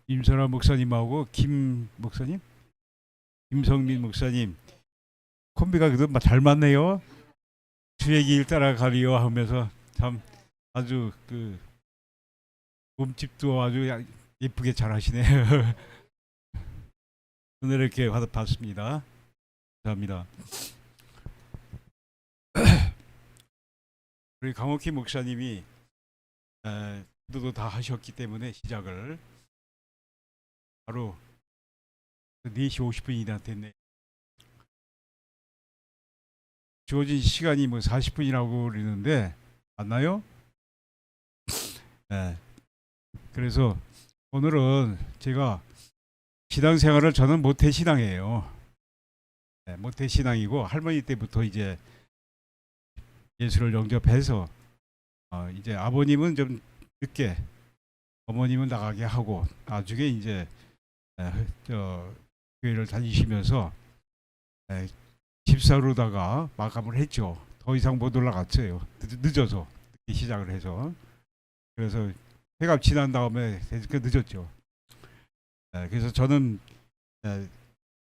임선아 목사님하고 김 목사님, 김성민 목사님 콤비가 그래도 잘 맞네요. 주의 길 따라가리요 하면서 참 아주 그 몸집도 아주 예쁘게 잘 하시네요. 오늘 이렇게 받았습니다. 감사합니다. 우리 강옥희 목사님이 기도도 다 하셨기 때문에 시작을 바로 4시 50분이나 됐네. 주어진 시간이 뭐 40분이라고 그러는데 맞나요? 네. 그래서 오늘은 제가 신앙생활을 저는 모태신앙이에요. 네, 모태신앙이고 할머니 때부터 이제 예수를 영접해서 이제 아버님은 좀 늦게 어머님은 나가게 하고 나중에 이제 교회를 다니시면서 집사로다가 마감을 했죠. 더 이상 못 올라갔어요. 늦어서 늦게 시작을 해서. 그래서 해가 지난 다음에 늦었죠. 그래서 저는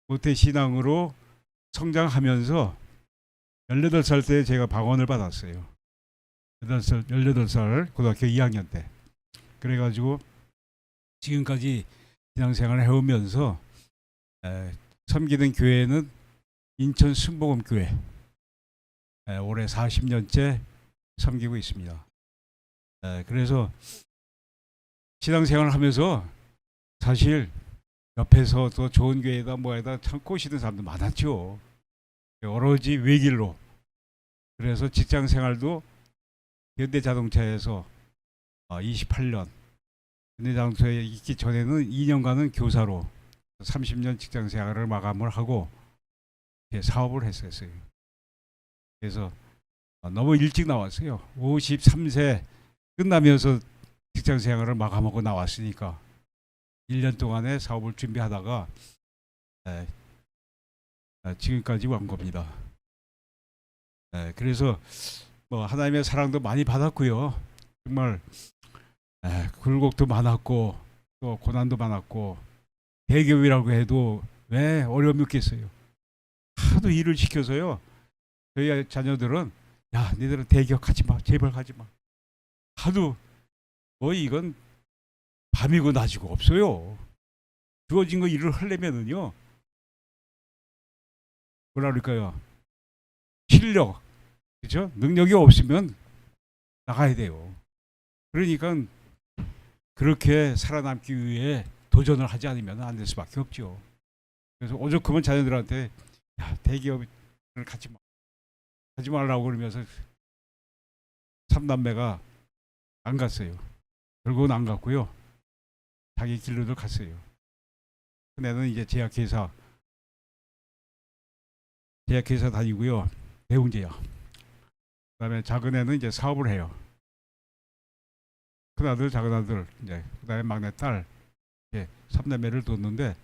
모태 신앙으로 성장하면서 18살 때 제가 방언을 받았어요. 18살 고등학교 2학년 때. 그래가지고 지금까지 신앙생활을 해오면서 섬기는 교회는 인천 순복음교회 올해 40년째 섬기고 있습니다. 그래서 신앙생활을 하면서 사실 옆에서 더 좋은 교회다 뭐에다 참 꼬시는 사람도 많았죠. 오로지 외길로. 그래서 직장생활도 현대자동차에서 28년, 현대자동차에 있기 전에는 2년간은 교사로 30년 직장생활을 마감을 하고 사업을 했었어요. 그래서 너무 일찍 나왔어요. 53세 끝나면서 직장생활을 마감하고 나왔으니까 1년 동안의 사업을 준비하다가 지금까지 온 겁니다. 그래서 뭐 하나님의 사랑도 많이 받았고요. 정말 굴곡도 많았고 또 고난도 많았고 대기업이라고 해도 왜 어려움이 있겠어요. 하도 일을 시켜서요. 저희 자녀들은 야 너희들은 대기업 가지 마 제발 가지 마. 하도 뭐 이건 밤이고 낮이고 없어요. 주어진 거 일을 하려면은요 뭐라 그럴까요? 실력, 그죠? 능력이 없으면 나가야 돼요. 그러니까 그렇게 살아남기 위해 도전을 하지 않으면 안 될 수밖에 없죠. 그래서 오죽하면 자녀들한테 야, 대기업을 가지 말라고 그러면서 삼남매가 안 갔어요. 결국은 안 갔고요. 자기 길로도 갔어요. 큰애는 이제 제약회사 다니고요. 대웅제약. 그다음에 작은 애는 이제 사업을 해요. 큰아들, 작은아들, 이제 그다음에 막내딸, 이제 3남매를 뒀는데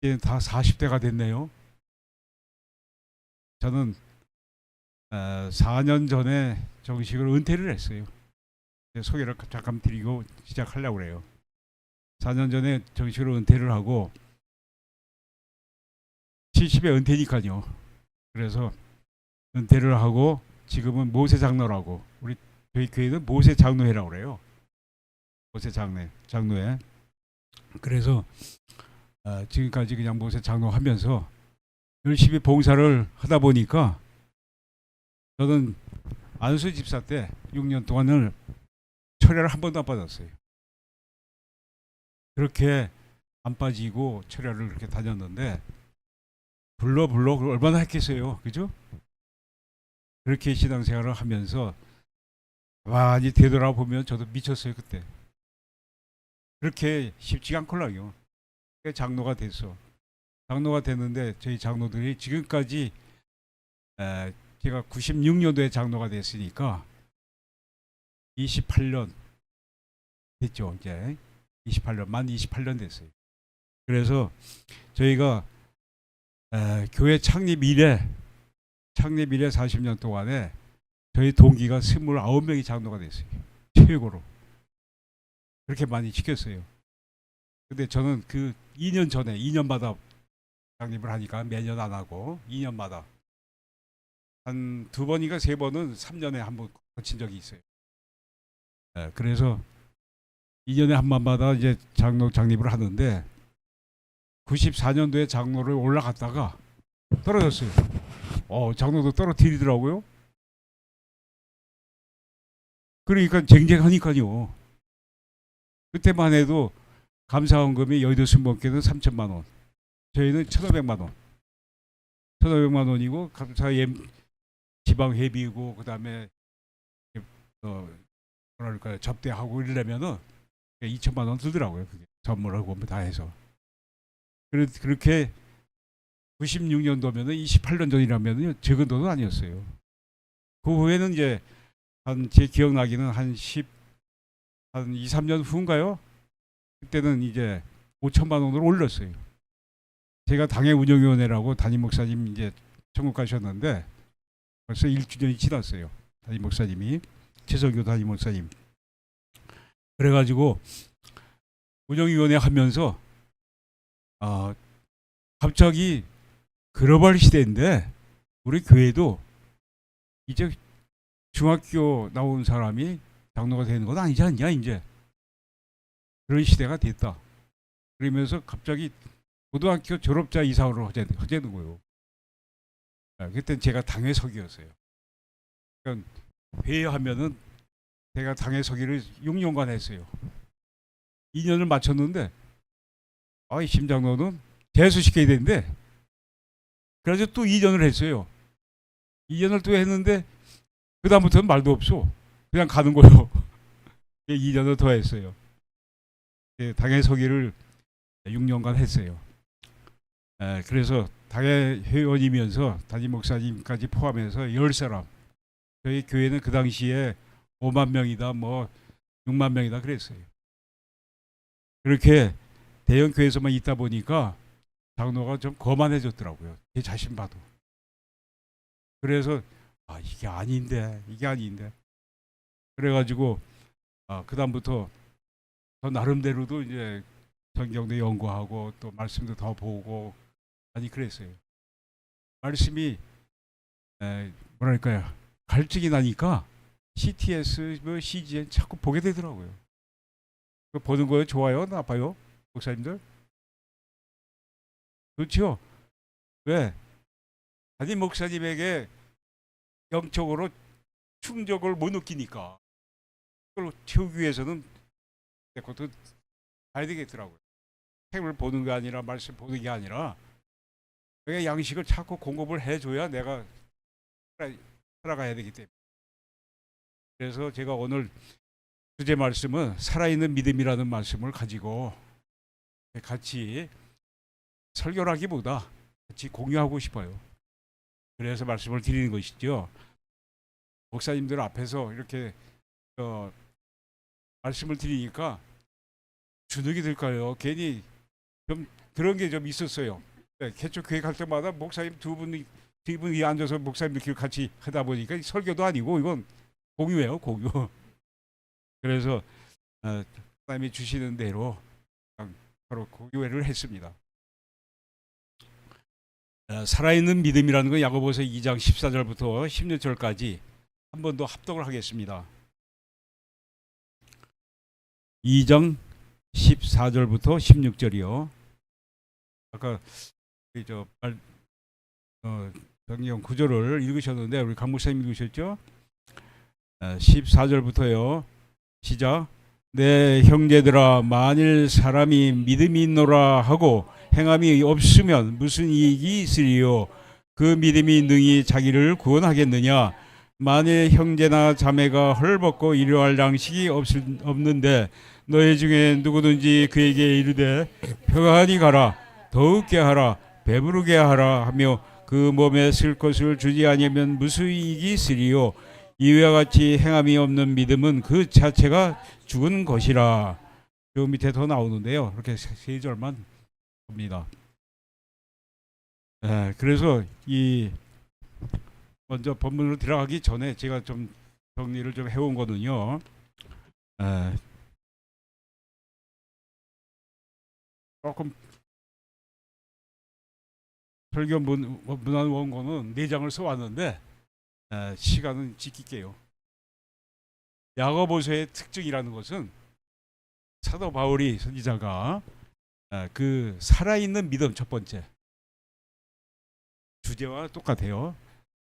이제 다 40대가 됐네요. 저는 4년 전에 정식으로 은퇴를 했어요. 소개를 잠깐 드리고 시작하려고 그래요. 4년 전에 정식으로 은퇴를 하고 70에 은퇴니까요. 그래서 은퇴를 하고 지금은 모세 장로라고 저희 교회는 모세 장로회라고 그래요. 모세 장로회. 그래서 지금까지 그냥 모세 장로하면서 열심히 봉사를 하다 보니까 저는 안수 집사 때 6년 동안을 철야를 한 번도 안 받았어요. 그렇게 안 빠지고 철야를 그렇게 다녔는데 불러 얼마나 했겠어요, 그죠? 그렇게 신앙생활을 하면서 많이 되돌아보면 저도 미쳤어요 그때. 그렇게 쉽지가 않걸랑요. 장로가 됐어. 장로가 됐는데 저희 장로들이 지금까지 제가 96년도에 장로가 됐으니까 28년 됐죠. 이제 28년 됐어요. 그래서 저희가 교회 창립 이래 40년 동안에 저희 동기가 29명이 장로가 됐어요. 최고로. 그렇게 많이 시켰어요. 근데 저는 그 2년 전에 2년마다 장립을 하니까 매년 안 하고 2년마다 한 두 번인가 세 번은 3년에 한 번 거친 적이 있어요. 예, 그래서 2년에 한 번마다 이제 장로 장립을 하는데 94년도에 장로를 올라갔다가 떨어졌어요. 장로도 떨어뜨리더라고요. 그러니까 쟁쟁하니까요. 그때만 해도 감사원금이 여의도 순복교는 3천만 원, 저희는 1,500만 원, 1,500만 원이고 감사 지방 회비고 그다음에 뭐랄까요 접대하고 이러려면은 2천만 원 들더라고요. 그게 선물하고 뭐 다 해서. 그렇게 96년도면은 28년 전이라면은 적은 돈은 아니었어요. 그 후에는 이제 한 제 기억나기는 한 2, 3년 후인가요? 그때는 이제 5천만 원으로 올렸어요. 제가 당의 운영위원회라고 담임 목사님 이제 천국 가셨는데 벌써 1주년이 지났어요. 담임 목사님이 최성교 담임 목사님. 그래가지고 운영위원회 하면서 갑자기 글로벌 시대인데 우리 교회도 이제 중학교 나온 사람이 장로가 되는 건 아니지 않냐 이제 그런 시대가 됐다. 그러면서 갑자기 고등학교 졸업자 이상으로 허재는 거예요. 그때는 제가 당회석이었어요. 그러니까 회의하면은 제가 당회석이를 6년간 했어요. 2년을 마쳤는데 이 심장로는 재수시켜야 되는데 그래서 또 2년을 했어요. 2년을 또 했는데 그 다음부터는 말도 없어. 그냥 가는 거예요. 2년을 더 했어요. 당회서기를 6년간 했어요. 그래서 당회 회원이면서 담임 목사님까지 포함해서 10사람. 저희 교회는 그 당시에 5만 명이다, 뭐 6만 명이다 그랬어요. 그렇게 대형 교회에서만 있다 보니까 장로가 좀 거만해졌더라고요. 제 자신 봐도. 그래서 이게 아닌데. 그래가지고 그 다음부터 저 나름대로도 이제 성경도 연구하고 또 말씀도 더 보고 많이 그랬어요. 말씀이 뭐랄까요 갈증이 나니까 CTS, 뭐 CGN 자꾸 보게 되더라고요. 그 보는 거요 좋아요, 나빠요, 목사님들? 그렇죠? 왜? 담임 목사님에게 영적으로 충족을 못 느끼니까 그걸 채우기 위해서는 내 것도 봐야 되겠더라고요. 책을 보는 게 아니라 말씀 보는 게 아니라 내가 양식을 자꾸 공급을 해줘야 내가 살아가야 되기 때문에. 그래서 제가 오늘 주제 말씀은 살아있는 믿음이라는 말씀을 가지고 같이 설교하기보다 같이 공유하고 싶어요. 그래서 말씀을 드리는 것이죠. 목사님들 앞에서 이렇게 말씀을 드리니까 주눅이 들까요? 괜히 좀 그런 게 좀 있었어요. 개척 교회 갈 때마다 목사님 두 분이 앉아서 목사님들끼리 같이 하다 보니까 설교도 아니고 이건 공유예요, 공유. 그래서 하나님이 주시는 대로 바로 공유회를 했습니다. 살아있는 믿음이라는 건 야고보서 2장 14절부터 16절까지 한 번 더 합독을 하겠습니다. 2장 14절부터 16절이요. 아까 성경 구절을 읽으셨는데 우리 강 목사님 읽으셨죠? 14절부터요. 시작. 내 형제들아, 만일 사람이 믿음이 있노라 하고 행함이 없으면 무슨 이익이 있으리요? 그 믿음이 능히 자기를 구원하겠느냐? 만일 형제나 자매가 헐벗고 일용할 양식이 없는데 너희 중에 누구든지 그에게 이르되 평안히 가라, 더욱게 하라, 배부르게 하라 하며 그 몸에 쓸 것을 주지 아니하면 무슨 이익이 있으리요? 이와 같이 행함이 없는 믿음은 그 자체가 죽은 것이라. 저 밑에 더 나오는데요. 이렇게 세 절만 봅니다. 그래서 먼저 본문으로 들어가기 전에 제가 좀 정리를 좀 해온 거는요. 조금 설교 문안 원고는 4장을 써왔는데 시간은 지킬게요. 야고보서의 특징이라는 것은 사도 바울이 선지자가 그 살아있는 믿음 첫 번째 주제와 똑같아요.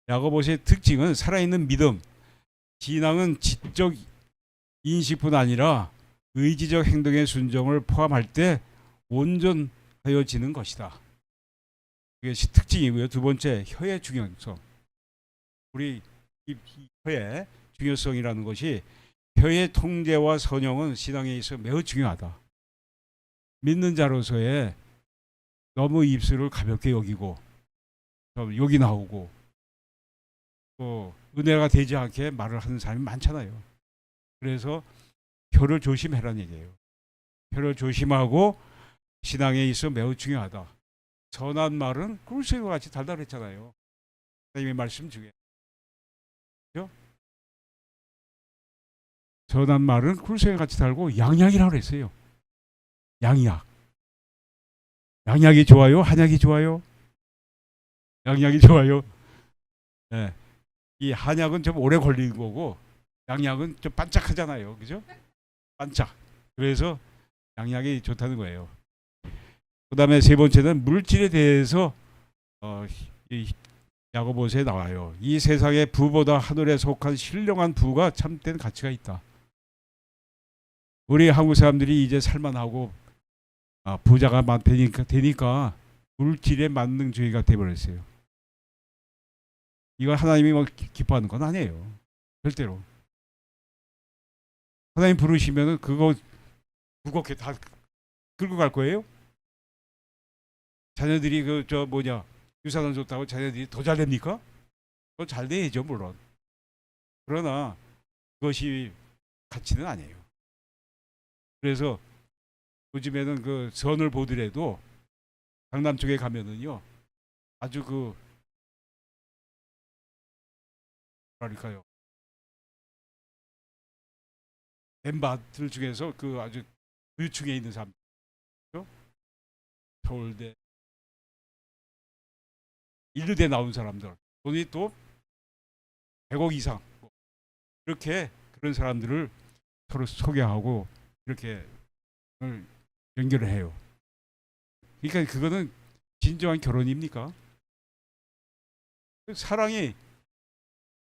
야고보서의 특징은 살아있는 믿음. 신앙은 지적 인식뿐 아니라 의지적 행동의 순종을 포함할 때 온전하여지는 것이다. 이게 특징이고요. 두 번째, 혀의 중요성. 우리 이 혀의 중요성이라는 것이 혀의 통제와 선용은 신앙에 있어 매우 중요하다. 믿는 자로서의 너무 입술을 가볍게 여기고 욕이 나오고 또 은혜가 되지 않게 말을 하는 사람이 많잖아요. 그래서 혀를 조심해라는 얘기예요. 혀를 조심하고 신앙에 있어 매우 중요하다. 선한 말은 꿀새와 같이 달달했잖아요. 하나님의 말씀 중에. 그렇죠? 선한 말은 꿀새와 같이 달고 양약이라고 그랬어요. 양약. 양약이 좋아요? 한약이 좋아요? 양약이 좋아요. 네. 이 한약은 좀 오래 걸리는 거고 양약은 좀 반짝하잖아요. 그죠? 반짝. 그래서 양약이 좋다는 거예요. 그 다음에 세 번째는 물질에 대해서 이 야고보서에 나와요. 이 세상의 부보다 하늘에 속한 신령한 부가 참된 가치가 있다. 우리 한국 사람들이 이제 살만하고 부자가 되니까 물질의 만능주의가 돼버렸어요. 이거 하나님이 뭐 기뻐하는 건 아니에요. 절대로. 하나님 부르시면은 그거 무겁게 다 끌고 갈 거예요? 자녀들이 유산을 줬다고 자녀들이 더 잘 됩니까? 그건 잘 돼야죠, 물론. 그러나 그것이 가치는 아니에요. 그래서 요즘에는 그 선을 보더라도 강남 쪽에 가면은요 아주 뭐랄까요, 멤버들 중에서 그 아주 유층에 있는 사람들, 서울대, 인류대 나온 사람들, 돈이 또 100억 이상, 이렇게 그런 사람들을 서로 소개하고 이렇게 연결을 해요. 그러니까 그거는 진정한 결혼입니까? 사랑이,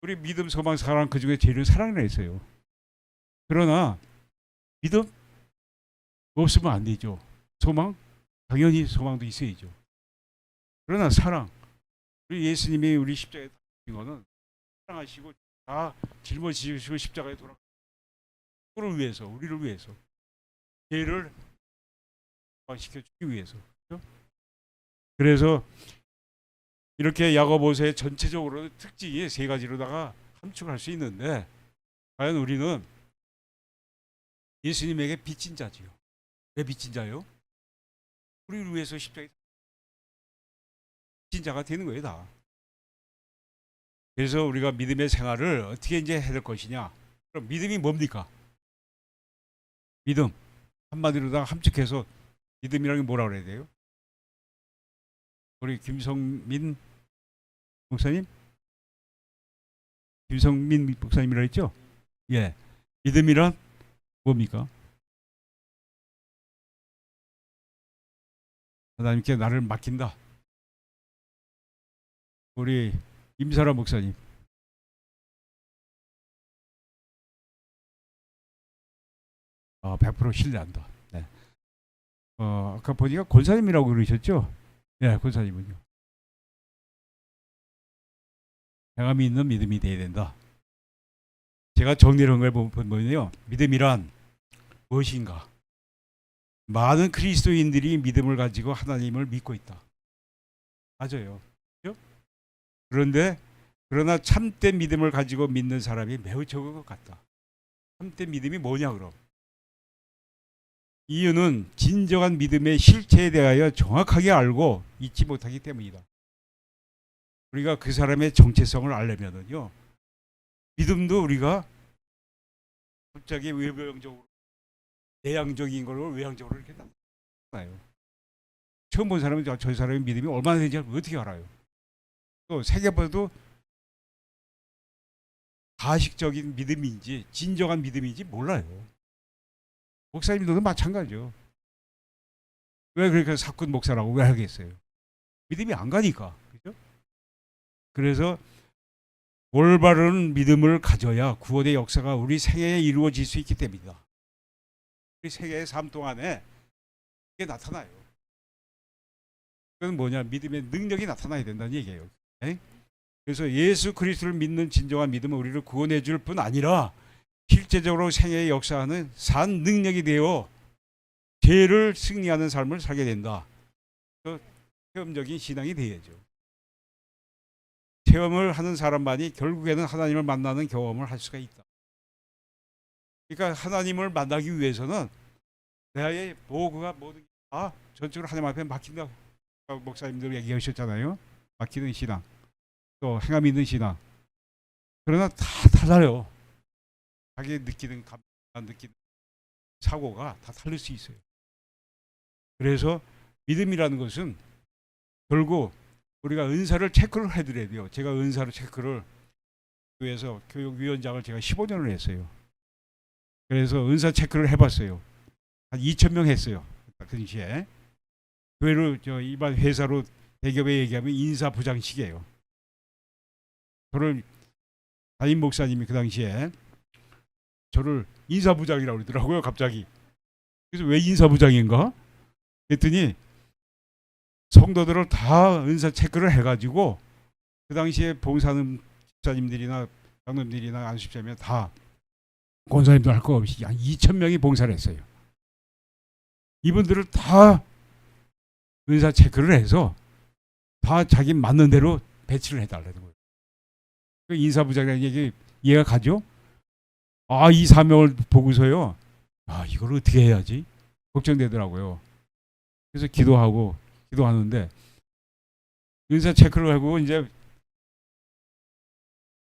우리 믿음, 소망, 사랑 그 중에 제일 사랑이라 했어요. 그러나 믿음 없으면 안 되죠. 소망, 당연히 소망도 있어야죠. 그러나 사랑, 우리 예수님이 우리 십자가에 달린 거는 사랑하시고 다 짊어지시고 십자가에 돌아가 우리를 위해서, 우리를 위해서, 죄를 시켜주기 위해서. 그렇죠? 그래서 이렇게 야고보서의 전체적으로 특징이 세 가지로다가 함축할 수 있는데, 과연 우리는 예수님에게 빚진 자지요. 왜 빚진 자요? 우리를 위해서 십자가에 빚진 자가 되는 거예요, 다. 그래서 우리가 믿음의 생활을 어떻게 이제 해야 될 것이냐? 그럼 믿음이 뭡니까? 믿음. 한마디로다가 함축해서 믿음이라는 게 뭐라 그래야 돼요? 우리 김성민 목사님? 김성민 목사님이라 했죠? 예. 믿음이란 뭡니까? 하나님께 나를 맡긴다. 우리 임사라 목사님. 100% 신뢰한다. 네. 아까 보니까 권사님이라고 그러셨죠? 네, 권사님은요. 행함이 있는 믿음이 되어야 된다. 제가 정리한 걸 보면요, 믿음이란 무엇인가? 많은 그리스도인들이 믿음을 가지고 하나님을 믿고 있다. 맞아요. 그렇죠? 그러나 참된 믿음을 가지고 믿는 사람이 매우 적은 것 같다. 참된 믿음이 뭐냐 그럼? 이유는 진정한 믿음의 실체에 대하여 정확하게 알고 잊지 못하기 때문이다. 우리가 그 사람의 정체성을 알려면은요, 믿음도 우리가 갑자기 외부형적으로, 내향적인 걸로 외향적으로 이렇게 나타나요. 처음 본 사람은 저 사람의 믿음이 얼마나 되는지 어떻게 알아요? 또 세계보다도 가식적인 믿음인지 진정한 믿음인지 몰라요. 목사님들도 마찬가지죠. 왜 그렇게 사꾼 목사라고 왜 하겠어요? 믿음이 안 가니까. 그죠? 그래서 올바른 믿음을 가져야 구원의 역사가 우리 생애에 이루어질 수 있기 때문이다. 우리 생애의 삶 동안에 이게 나타나요. 그건 뭐냐? 믿음의 능력이 나타나야 된다는 얘기예요. 네? 그래서 예수 그리스도를 믿는 진정한 믿음은 우리를 구원해 줄 뿐 아니라 실제적으로 생애의 역사하는 산 능력이 되어 죄를 승리하는 삶을 살게 된다. 그 체험적인 신앙이 되어야죠. 체험을 하는 사람만이 결국에는 하나님을 만나는 경험을 할 수가 있다. 그러니까 하나님을 만나기 위해서는 나의 도구가 모든 다 전적으로 하나님 앞에 맡긴다. 목사님들 얘기하셨잖아요. 맡기는 신앙, 또 행함 있는 신앙. 그러나 다 달라요. 자기 느끼는 감정, 느끼는 사고가 다 다를 수 있어요. 그래서 믿음이라는 것은 결국 우리가 은사를 체크를 해드려야 돼요. 제가 은사를 체크를 교회에서 교육위원장을 제가 15년을 했어요. 그래서 은사 체크를 해봤어요. 한 2,000명 했어요. 그 당시에. 교회를 일반 회사로 대기업에 얘기하면 인사부장식이에요. 저를 담임 목사님이 그 당시에 저를 인사부장이라고 그러더라고요. 갑자기. 그래서 왜 인사부장인가? 그랬더니 성도들을 다 은사 체크를 해가지고 그 당시에 봉사하는 집사님들이나 장로님들이나 안수집사님이 다 권사님도 할 거 없이 한 2,000명이 봉사를 했어요. 이분들을 다 은사 체크를 해서 다 자기 맞는 대로 배치를 해달라는 거예요. 그 인사부장이라는 얘기 이해가 가죠? 아, 이 사명을 보고서요. 아, 이걸 어떻게 해야지? 걱정되더라고요. 그래서 기도하는데 은사 체크를 하고 이제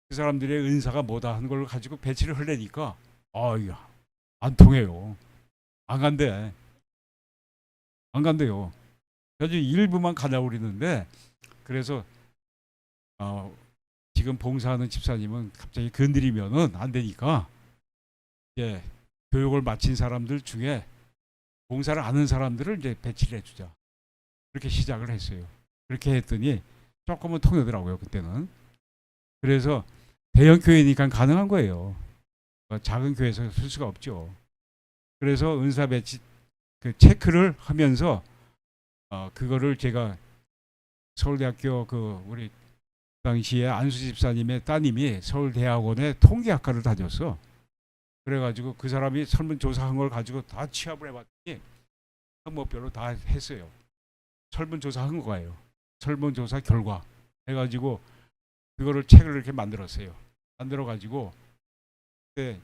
그 사람들의 은사가 뭐다 하는 걸 가지고 배치를 하려니까 안 통해요. 안 간대요. 그래서 일부만 가려고 그러는데 그래서 지금 봉사하는 집사님은 갑자기 건드리면은 안 되니까 이제 교육을 마친 사람들 중에 봉사를 아는 사람들을 이제 배치를 해주자. 그렇게 시작을 했어요. 그렇게 했더니 조금은 통하더라고요, 그때는. 그래서 대형 교회니까 가능한 거예요. 작은 교회에서 쓸 수가 없죠. 그래서 은사 배치 그 체크를 하면서 그거를 제가 서울대학교 우리 당시에 안수 집사님의 따님이 서울대학원의 통계학과를 다녔어. 그래가지고 그 사람이 설문조사한 걸 가지고 다 취합을 해봤더니 항목별로 다 했어요. 설문조사한 거예요. 설문조사 결과 해가지고 그거를 책을 이렇게 만들었어요. 만들어가지고 그때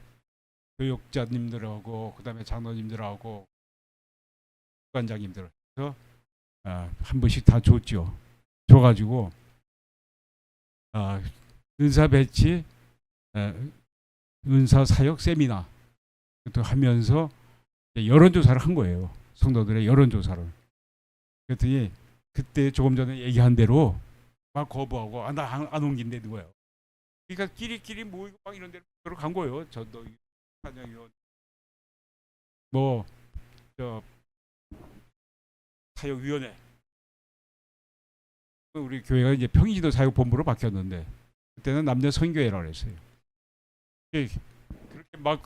교육자님들하고 그다음에 장로님들하고 관장님들 그래서 한 번씩 다 줬죠. 줘가지고 은사 배치, 은사 사역 세미나 또 하면서 여론조사를 한 거예요. 성도들의 여론조사를. 그랬더니 그때 조금 전에 얘기한 대로 막 거부하고 나 안 옮긴다는 거예요. 그러니까 끼리끼리 모이고 막 이런 데로 간 거예요. 전도 사장위원 뭐저 사역위원회 우리 교회가 이제 평일지도 사역본부로 바뀌었는데 그때는 남녀 선교회라고 했어요. 그렇게 막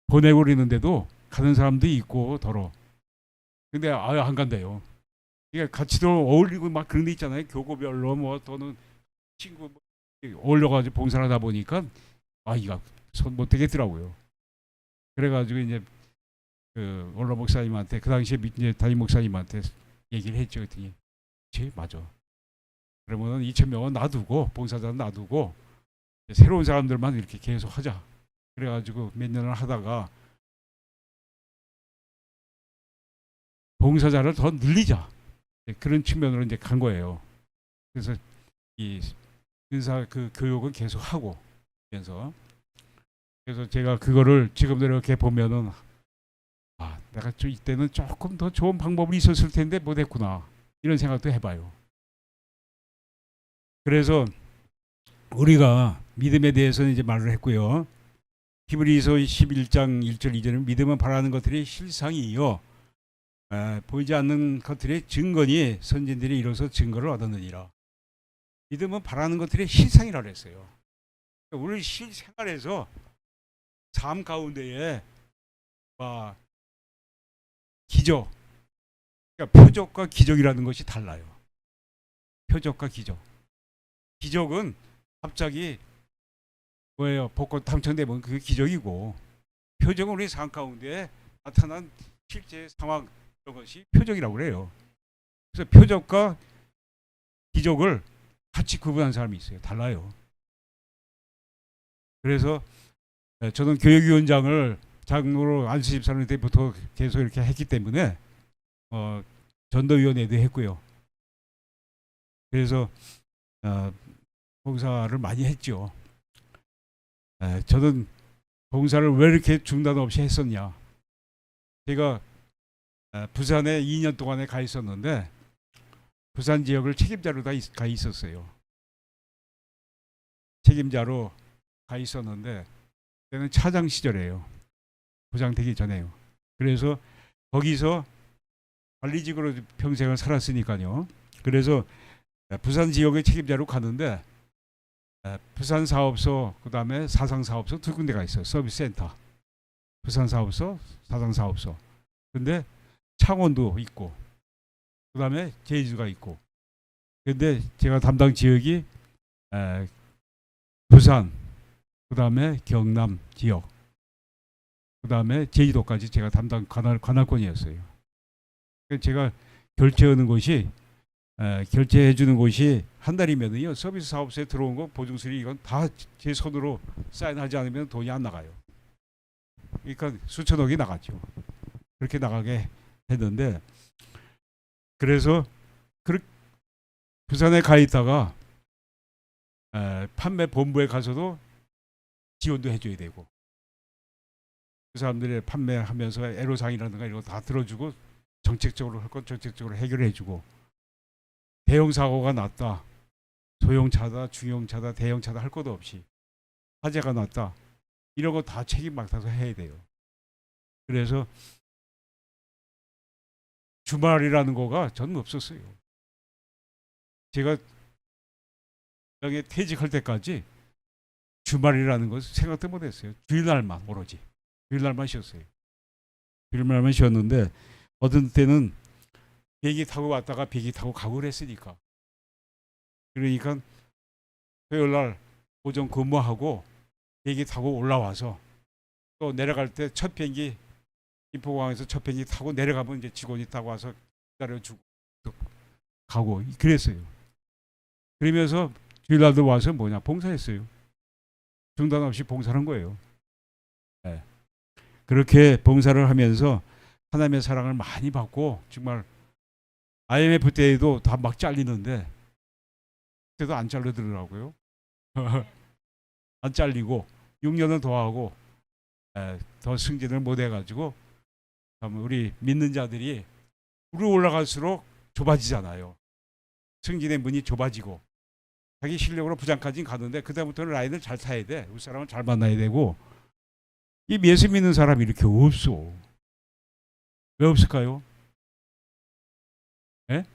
보내고 그러는데도 가는 사람도 있고 더러. 근데 안 간대요. 그러니까 같이도 어울리고 막 그런 데 있잖아요. 교구별로 뭐 또는 친구 어울려가지고 봉사를 하다 보니까 이거 손 못 대겠더라고요. 그래가지고 이제 그 원로 목사님한테 그 당시에 이제 담임 목사님한테 얘기를 했죠. 그랬더니 맞아. 그러면 2,000명은 놔두고 봉사자는 놔두고 새로운 사람들만 이렇게 계속 하자. 그래가지고 몇 년을 하다가 봉사자를 더 늘리자. 그런 측면으로 이제 간 거예요. 그래서 이 은사 그 교육은 계속 하고 그래서 제가 그거를 지금도 이렇게 보면은 아, 내가 이때는 조금 더 좋은 방법이 있었을 텐데 못했구나. 이런 생각도 해봐요. 그래서 우리가 믿음에 대해서는 이제 말을 했고요. 히브리서 11장 1절 2절은 믿음은 바라는 것들이 실상이요 보이지 않는 것들의 증거니 선진들이 이로써 증거를 얻었느니라. 믿음은 바라는 것들의 실상이라고 했어요. 우리 실생활에서 삶 가운데에 기적, 그러니까 표적과 기적이라는 것이 달라요. 표적과 기적. 기적은 갑자기 뭐예요? 복권 당첨되면 그게 기적이고, 표적은 우리 삶 가운데 나타난 실제 상황, 이런 것이 표적이라고 그래요. 그래서 표적과 기적을 같이 구분하는 사람이 있어요. 달라요. 그래서 저는 교육위원장을 장로로 안수집사님 때부터 계속 이렇게 했기 때문에 전도위원회도 했고요. 그래서 봉사를 많이 했죠. 저는 봉사를 왜 이렇게 중단 없이 했었냐. 제가 부산에 2년 동안에 가 있었는데 부산 지역을 책임자로 가 있었어요. 책임자로 가 있었는데 그때는 차장 시절이에요. 부장 되기 전에요. 그래서 거기서 관리직으로 평생을 살았으니까요. 그래서 부산 지역의 책임자로 가는데 부산 사업소, 그 다음에 사상 사업소 두 군데가 있어요. 서비스 센터. 부산 사업소, 사상 사업소. 근데 창원도 있고, 그 다음에 제주가 있고. 근데 제가 담당 지역이 부산, 그 다음에 경남 지역, 그 다음에 제주도까지 제가 담당 관할권이었어요. 제가 결제하는 곳이 결제해 주는 곳이 한 달이면은요 서비스 사업소에 들어온 거 보증수리 이건 다 제 손으로 사인하지 않으면 돈이 안 나가요. 그러니까 수천억이 나갔죠. 그렇게 나가게 했는데 그래서 부산에 가 있다가 판매 본부에 가서도 지원도 해줘야 되고 그 사람들이 판매하면서 애로사항이라든가 이런 거 다 들어주고 정책적으로 할 건 정책적으로 해결해주고 대형 사고가 났다. 소형차다, 중형차다, 대형차다 할 것도 없이 화재가 났다. 이런 거 다 책임 맡아서 해야 돼요. 그래서 주말이라는 거가 저는 없었어요. 제가 여기 퇴직할 때까지 주말이라는 것을 생각도 못했어요. 주일날만 오로지. 주일날만 쉬었어요. 주일날만 쉬었는데 어떤 때는 비행기 타고 왔다가 비행기 타고 가고 그랬으니까. 그러니까 토요일날 오전 근무하고 비행기 타고 올라와서 또 내려갈 때 첫 비행기 김포공항에서 첫 비행기 타고 내려가면 이제 직원이 타고 와서 기다려주고 가고 그랬어요. 그러면서 주일날도 와서 뭐냐 봉사했어요. 중단 없이 봉사한 거예요. 네. 그렇게 봉사를 하면서 하나님의 사랑을 많이 받고 정말 IMF 때에도 다 막 잘리는데 그때도 안 잘리더라고요. 안 잘리고 6년은 더 하고 더 승진을 못 해가지고 우리 믿는 자들이 위로 올라갈수록 좁아지잖아요. 승진의 문이 좁아지고 자기 실력으로 부장까지 가는데 그다음부터는 라인을 잘 타야 돼. 우리 사람을 잘 만나야 되고 이 예수 믿는 사람이 이렇게 없어. 왜 없을까요? 예?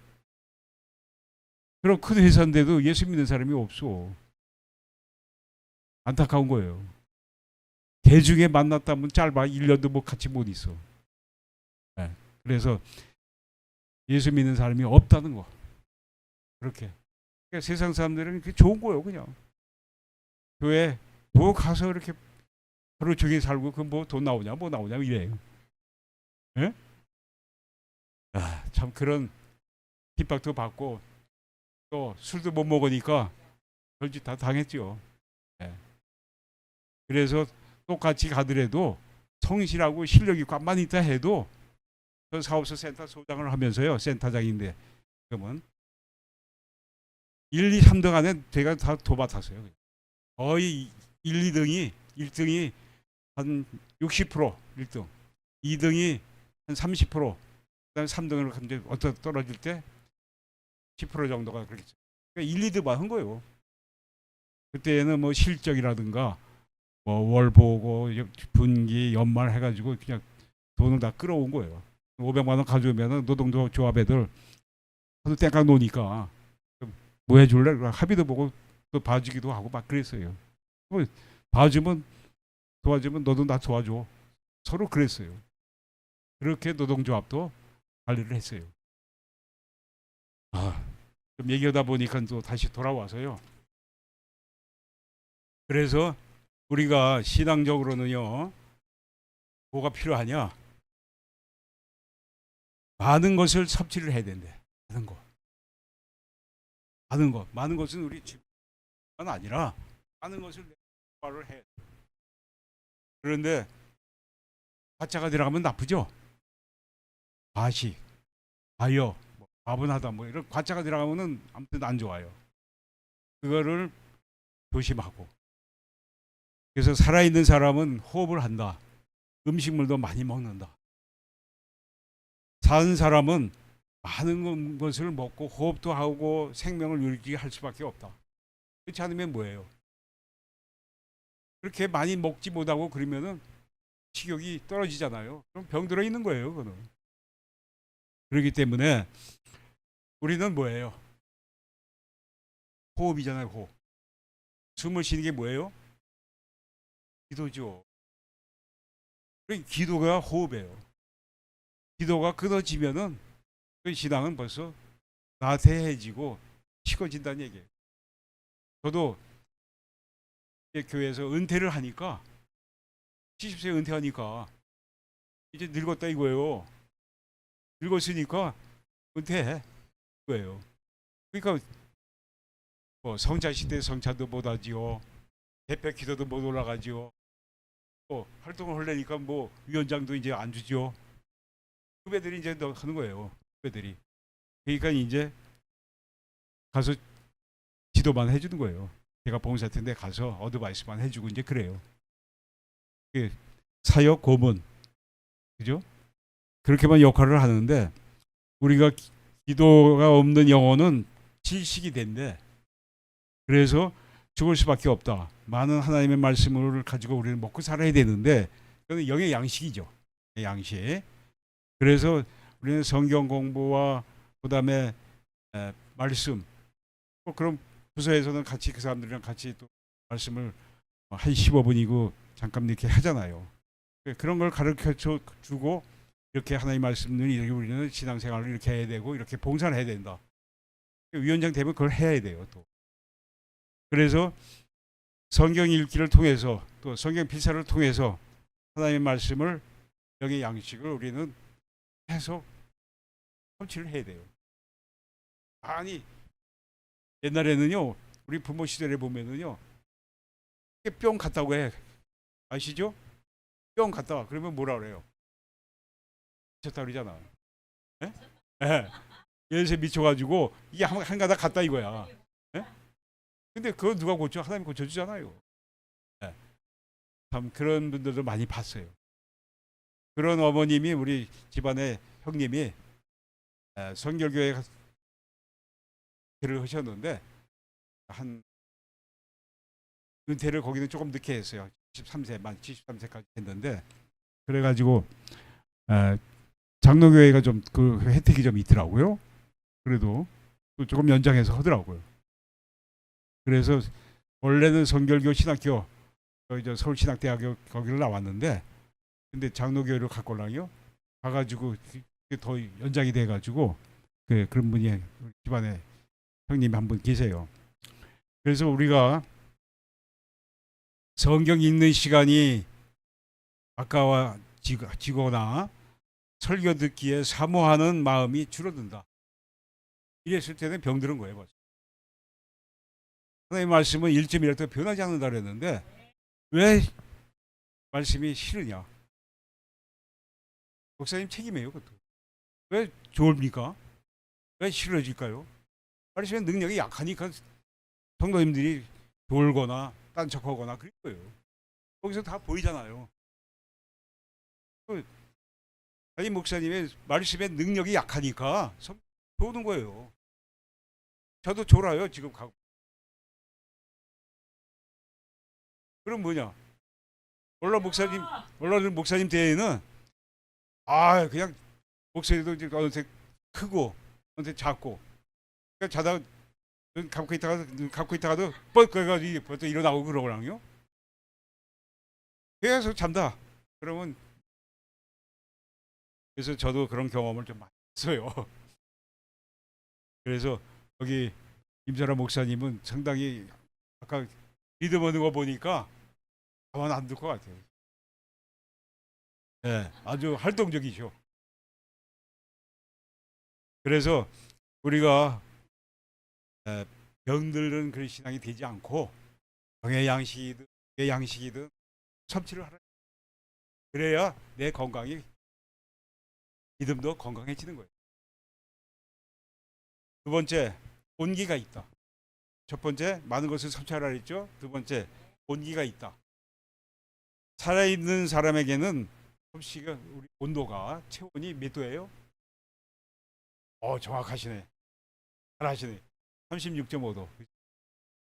그럼 큰 회사인데도 예수 믿는 사람이 없어. 안타까운 거예요. 대중에 만났다면 짧아 1년도 뭐 같이 못 있어. 예. 그래서 예수 믿는 사람이 없다는 거. 그렇게. 그러니까 세상 사람들은 그게 좋은 거예요, 그냥. 교회 뭐 가서 이렇게 하루 종일 살고 그 뭐 돈 나오냐, 뭐 나오냐 이래요. 예? 참 그런 핍박도 받고 또 술도 못 먹으니까 별짓 다 당했죠. 예. 그래서 똑같이 가더라도 성실하고 실력이 가만히 있다 해도 저 사업소 센터 소장을 하면서요. 센터장인데 그러면 1, 2, 3등 안에 제가 다 도맡았어요. 거의 1, 2등이 1등이 한 60% 1등 2등이 한 30%, 그다음에 3등을 이제 어떤 떨어질 때 10% 정도가 그렇겠죠. 그러니까 1, 2등만 한 거예요. 그때는 뭐 실적이라든가 뭐 월 보고 분기 연말 해가지고 그냥 돈을 다 끌어온 거예요. 500만 원 가져오면은 노동조합 애들 하도 땡깡 노니까 뭐 해줄래? 합의도 보고 또 봐주기도 하고 막 그랬어요. 뭐 봐주면 도와주면 너도 나 도와줘. 서로 그랬어요. 그렇게 노동조합도 관리를 했어요. 좀 얘기하다 보니까 또 다시 돌아와서요. 그래서 우리가 신앙적으로는요, 뭐가 필요하냐? 많은 것을 섭취를 해야 된대. 많은 것. 많은 것. 많은 것은 우리 집만 아니라 많은 것을 말을 해. 그런데 가짜가 들어가면 나쁘죠? 과식, 과여, 뭐, 과분하다 뭐 이런 과짜가 들어가면은 아무튼 안 좋아요. 그거를 조심하고. 그래서 살아있는 사람은 호흡을 한다. 음식물도 많이 먹는다. 사는 사람은 많은 것을 먹고 호흡도 하고 생명을 유지할 수밖에 없다. 그렇지 않으면 뭐예요? 그렇게 많이 먹지 못하고 그러면은 식욕이 떨어지잖아요. 그럼 병 들어 있는 거예요, 그거는. 그렇기 때문에 우리는 뭐예요? 호흡이잖아요, 호흡. 숨을 쉬는 게 뭐예요? 기도죠. 기도가 호흡이에요. 기도가 끊어지면은 그 신앙은 벌써 나태해지고 식어진다는 얘기예요. 저도 교회에서 은퇴를 하니까 70세 은퇴하니까 이제 늙었다 이거예요. 늙었으니까 은퇴해 거예요. 그러니까 뭐 성자식 때 성찬도 못 하지요. 대표 기도도 못 올라가지요. 또 활동을 하려니까 뭐 위원장도 이제 안 주죠. 후배들이 이제 하는 거예요. 후배들이. 그러니까 이제 가서 지도만 해주는 거예요. 제가 봉사팀에 가서 어드바이스만 해주고 이제 그래요. 사역 고문, 그죠? 그렇게만 역할을 하는데 우리가 기도가 없는 영혼은 질식이 된대. 그래서 죽을 수밖에 없다. 많은 하나님의 말씀을 가지고 우리는 먹고 살아야 되는데 그건 영의 양식이죠. 양식. 그래서 우리는 성경 공부와 그다음에 말씀 그럼 부서에서는 같이 그 사람들이랑 같이 또 말씀을 한 15분이고 잠깐 이렇게 하잖아요. 그런 걸 가르쳐 주고 이렇게 하나님 말씀을 이렇게 우리는 신앙생활을 이렇게 해야 되고 이렇게 봉사를 해야 된다. 위원장 되면 그걸 해야 돼요. 또 그래서 성경 읽기를 통해서 또 성경 필사를 통해서 하나님의 말씀을 영의 양식을 우리는 계속 섭취를 해야 돼요. 아니 옛날에는요 우리 부모 시절에 보면은요 뿅 갔다고 해 아시죠? 뿅 갔다 와 그러면 뭐라 그래요? 미쳤다 그러잖아. 예? 예. 예수에 미쳐가지고 이게 한 가닥 갔다 이거야. 예? 근데 그거 누가 고쳐? 하나님 고쳐주잖아요. 예. 참 그런 분들도 많이 봤어요. 그런 어머님이 우리 집안의 형님이 성결교회 를 하셨는데 한 은퇴를 거기는 조금 늦게 했어요. 73세만 73세까지 했는데 그래가지고 장로교회가 좀 그 혜택이 좀 있더라고요. 그래도 또 조금 연장해서 하더라고요. 그래서 원래는 성결교 신학교 서울신학대학교 거기를 나왔는데 근데 장로교회로 갔걸랑요. 가가지고 더 연장이 돼가지고 그런 분이 집안에 형님 한 분 계세요. 그래서 우리가 성경 읽는 시간이 아까워지거나 설교 듣기에 사모하는 마음이 줄어든다. 이랬을 때는 병들은 거예요. 벌써. 하나님의 말씀은 1.1도 변하지 않는다 그랬는데 왜 말씀이 싫으냐? 목사님 책임이에요. 그것도. 왜 좋습니까? 왜 싫어질까요? 말씀의 능력이 약하니까 성도님들이 졸거나 딴척하거나 그럴 거예요. 거기서 다 보이잖아요. 아니 목사님의 말씀의 능력이 약하니까 좋은 거예요. 저도 졸아요 지금 가고. 그럼 뭐냐? 올라 목사님 대회는 그냥 목소리도 이제 어느새 크고 어느새 작고 그러니까 자다 눈 감고 있다가도 뻘거가지고 벌써 일어나고 그러거든요. 계속 잠다. 그러면 그래서 저도 그런 경험을 좀 많이 했어요. 그래서 여기 임자라 목사님은 상당히 아까 믿음 얻는 거 보니까 가만 안 둘 것 같아요. 네, 아주 활동적이죠. 그래서 우리가 에, 병들은 그런 신앙이 되지 않고 병의 양식이든 의 양식이든 섭취를 하라. 그래야 내 건강이 믿음도 건강해지는 거예요. 두 번째, 온기가 있다. 첫 번째, 많은 것을 섭취하라 했죠. 두 번째, 온기가 있다. 살아있는 사람에게는 섭씨가 우리 온도가 체온이 몇 도예요? 정확하시네. 잘하시네. 36.5도.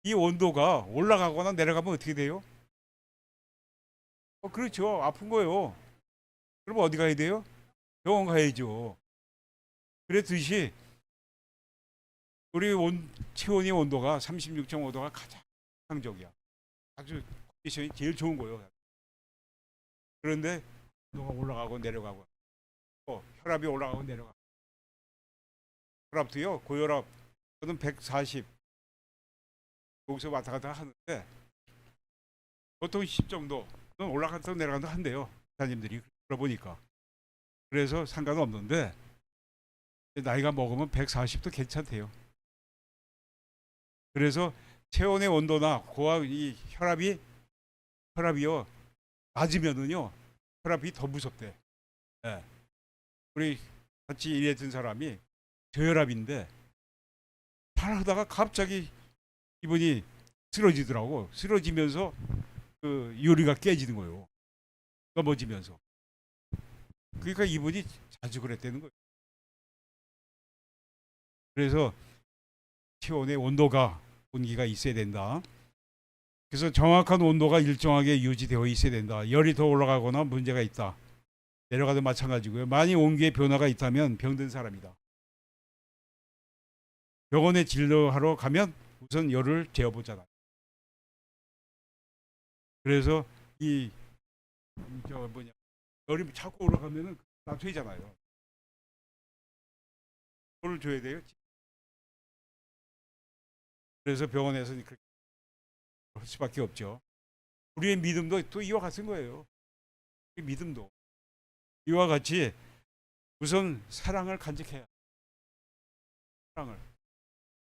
이 온도가 올라가거나 내려가면 어떻게 돼요? 그렇죠. 아픈 거예요. 그럼 어디 가야 돼요? 병원 가야죠. 그랬듯이 우리 체온의 온도가 36.5도가 가장 정상적이야. 아주 컨디션이 제일 좋은 거예요. 그런데 온도가 올라가고 내려가고 혈압이 올라가고 내려가고 혈압도요. 고혈압 저는 140 여기서 왔다 갔다 하는데 보통 10 정도 올라갔다 내려간다 한대요. 기사님들이 들어보니까. 그래서 상관없는데 나이가 먹으면 140도 괜찮대요. 그래서 체온의 온도나 고와 이 혈압이요 낮으면은요 혈압이 더 무섭대. 예. 우리 같이 일했던 사람이 저혈압인데 하다가 갑자기 이분이 쓰러지더라고. 쓰러지면서 그 유리가 깨지는 거예요. 넘어지면서. 그러니까 이분이 자주 그랬다는 거예요. 그래서 체온의 온기가 있어야 된다. 그래서 정확한 온도가 일정하게 유지되어 있어야 된다. 열이 더 올라가거나 문제가 있다. 내려가도 마찬가지고요. 많이 온기의 변화가 있다면 병든 사람이다. 병원에 진료하러 가면 우선 열을 재어보잖아요. 그래서 열이 자꾸 올라가면은 낮춰지잖아요. 그걸 줘야 돼요. 그래서 병원에서는 그렇게 할 수밖에 없죠. 우리의 믿음도 또 이와 같은 거예요. 믿음도 이와 같이 우선 사랑을 간직해야.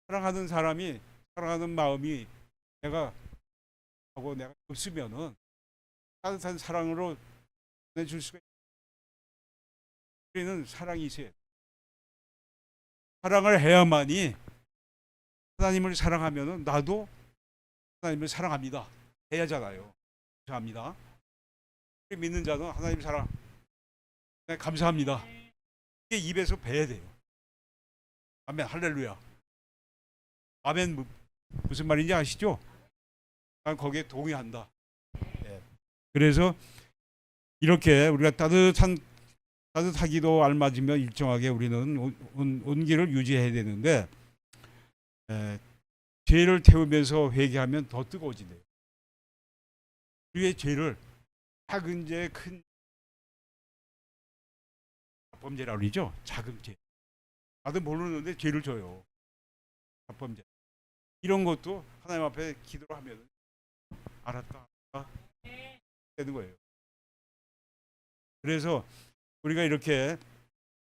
사랑하는 사람이 사랑하는 마음이 내가 없으면은 따뜻한 사랑으로 내줄 수가 있어요. 우리는 사랑이 있어야 돼. 사랑을 해야만이 하나님을 사랑하면은 나도 하나님을 사랑합니다. 해야잖아요. 감사합니다. 믿는 자는 하나님 사랑 감사합니다. 이게 입에서 배야 돼요. 아멘 할렐루야. 아멘 무슨 말인지 아시죠? 난 거기에 동의한다. 네. 그래서 이렇게 우리가 따뜻하기도 알맞으면 일정하게 우리는 온기를 유지해야 되는데 죄를 태우면서 회개하면 더 뜨거워진대요. 우리의 죄를 작은 죄, 큰 범죄라고 그러죠. 작은 죄. 다들 모르는데 죄를 져요. 범죄. 이런 것도 하나님 앞에 기도를 하면 알았다 되는 거예요. 그래서 우리가 이렇게